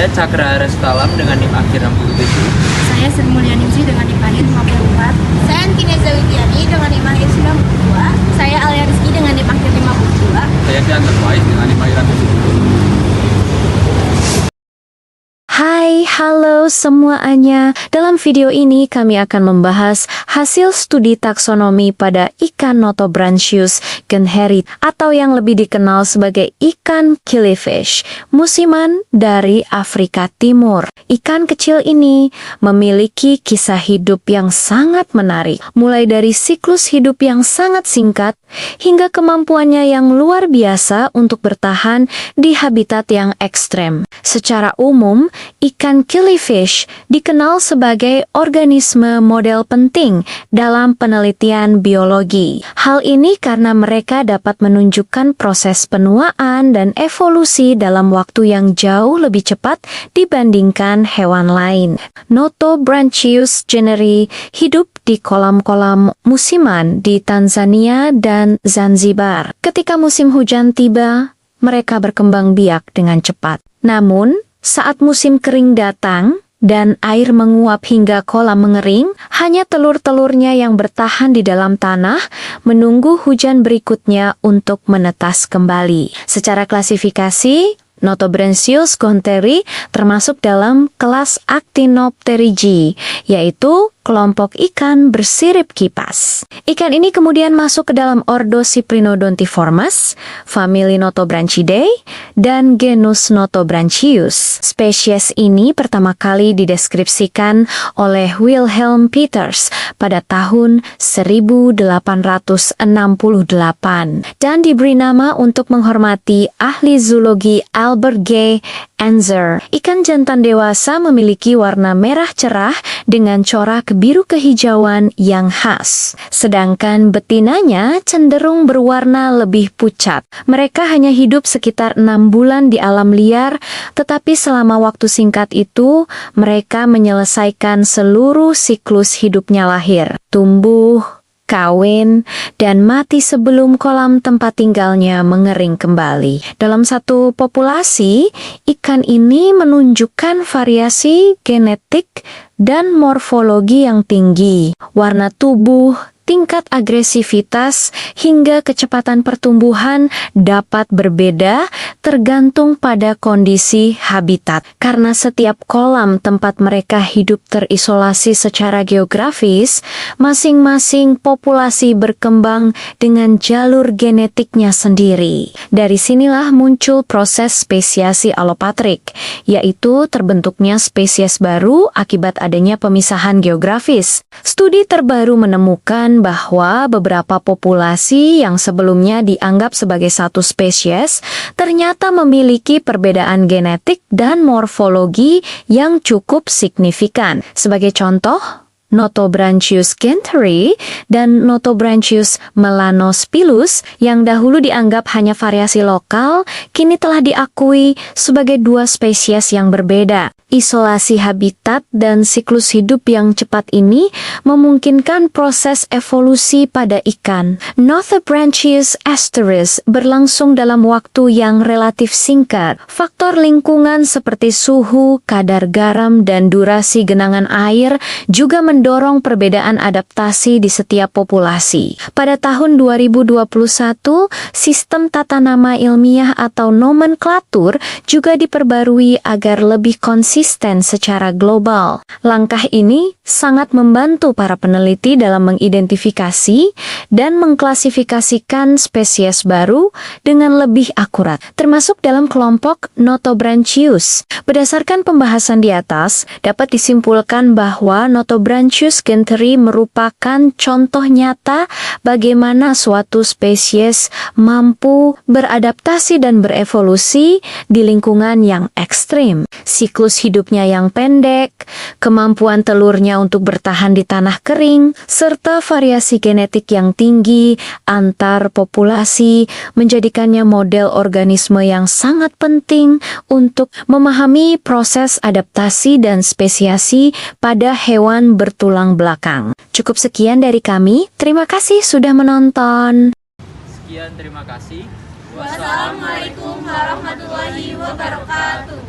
Saya Cakra Restalam dengan NIM akhir 67. Saya Sri Mulyaningsih dengan NIM akhir 54. Saya Antineza Widiani dengan NIM akhir 92. Saya Alia Rizky dengan NIM akhir 52. Saya Fianter Faiz dengan NIM akhir 70. Hai, halo semuanya. Dalam video ini kami akan membahas hasil studi taksonomi pada ikan Notobranchius genheri atau yang lebih dikenal sebagai ikan killifish, musiman dari Afrika Timur. Ikan kecil ini memiliki kisah hidup yang sangat menarik, mulai dari siklus hidup yang sangat singkat hingga kemampuannya yang luar biasa untuk bertahan di habitat yang ekstrem. Secara umum, ikan killifish dikenal sebagai organisme model penting dalam penelitian biologi. Hal ini karena mereka dapat menunjukkan proses penuaan dan evolusi dalam waktu yang jauh lebih cepat dibandingkan hewan lain. Notobranchius genheri hidup di kolam-kolam musiman di Tanzania dan Zanzibar. Ketika musim hujan tiba, mereka berkembang biak dengan cepat. Namun, saat musim kering datang dan air menguap hingga kolam mengering, hanya telur-telurnya yang bertahan di dalam tanah menunggu hujan berikutnya untuk menetas kembali. Secara klasifikasi, Notobranchius genheri termasuk dalam kelas Actinopterygii, yaitu kelompok ikan bersirip kipas. Ikan ini kemudian masuk ke dalam ordo Cyprinodontiformes, famili Notobranchidae, dan genus Notobranchius. Spesies ini pertama kali dideskripsikan oleh Wilhelm Peters pada tahun 1868 dan diberi nama untuk menghormati ahli zoologi Albert G. Enzer. Ikan jantan dewasa memiliki warna merah cerah dengan corak biru kehijauan yang khas. Sedangkan betinanya cenderung berwarna lebih pucat. Mereka hanya hidup sekitar 6 bulan di alam liar, tetapi selama waktu singkat itu, mereka menyelesaikan seluruh siklus hidupnya lahir, tumbuh, kawin, dan mati sebelum kolam tempat tinggalnya mengering kembali. Dalam satu populasi, ikan ini menunjukkan variasi genetik dan morfologi yang tinggi. Warna tubuh, tingkat agresivitas, hingga kecepatan pertumbuhan dapat berbeda tergantung pada kondisi habitat. Karena setiap kolam tempat mereka hidup terisolasi secara geografis, masing-masing populasi berkembang dengan jalur genetiknya sendiri. Dari sinilah muncul proses spesiasi alopatrik, yaitu terbentuknya spesies baru akibat adanya pemisahan geografis. Studi terbaru menemukan bahwa beberapa populasi yang sebelumnya dianggap sebagai satu spesies ternyata memiliki perbedaan genetik dan morfologi yang cukup signifikan. Sebagai contoh, Notobranchius genheri dan Notobranchius melanospilus yang dahulu dianggap hanya variasi lokal, kini telah diakui sebagai dua spesies yang berbeda. Isolasi habitat dan siklus hidup yang cepat ini memungkinkan proses evolusi pada ikan. Notobranchius asteris berlangsung dalam waktu yang relatif singkat. Faktor lingkungan seperti suhu, kadar garam, dan durasi genangan air juga mendorong perbedaan adaptasi di setiap populasi. Pada tahun 2021, sistem tata nama ilmiah atau nomenklatur juga diperbarui agar lebih konsisten secara global. Langkah ini sangat membantu para peneliti dalam mengidentifikasi dan mengklasifikasikan spesies baru dengan lebih akurat, termasuk dalam kelompok Notobranchius. Berdasarkan pembahasan di atas, dapat disimpulkan bahwa Notobranchius genheri merupakan contoh nyata bagaimana suatu spesies mampu beradaptasi dan berevolusi di lingkungan yang ekstrim. Siklus hidupnya yang pendek, kemampuan telurnya untuk bertahan di tanah kering, serta variasi genetik yang tinggi antar populasi menjadikannya model organisme yang sangat penting untuk memahami proses adaptasi dan spesiasi pada hewan bertulang belakang. Cukup sekian dari kami, terima kasih sudah menonton. Sekian, terima kasih. Wassalamualaikum warahmatullahi wabarakatuh.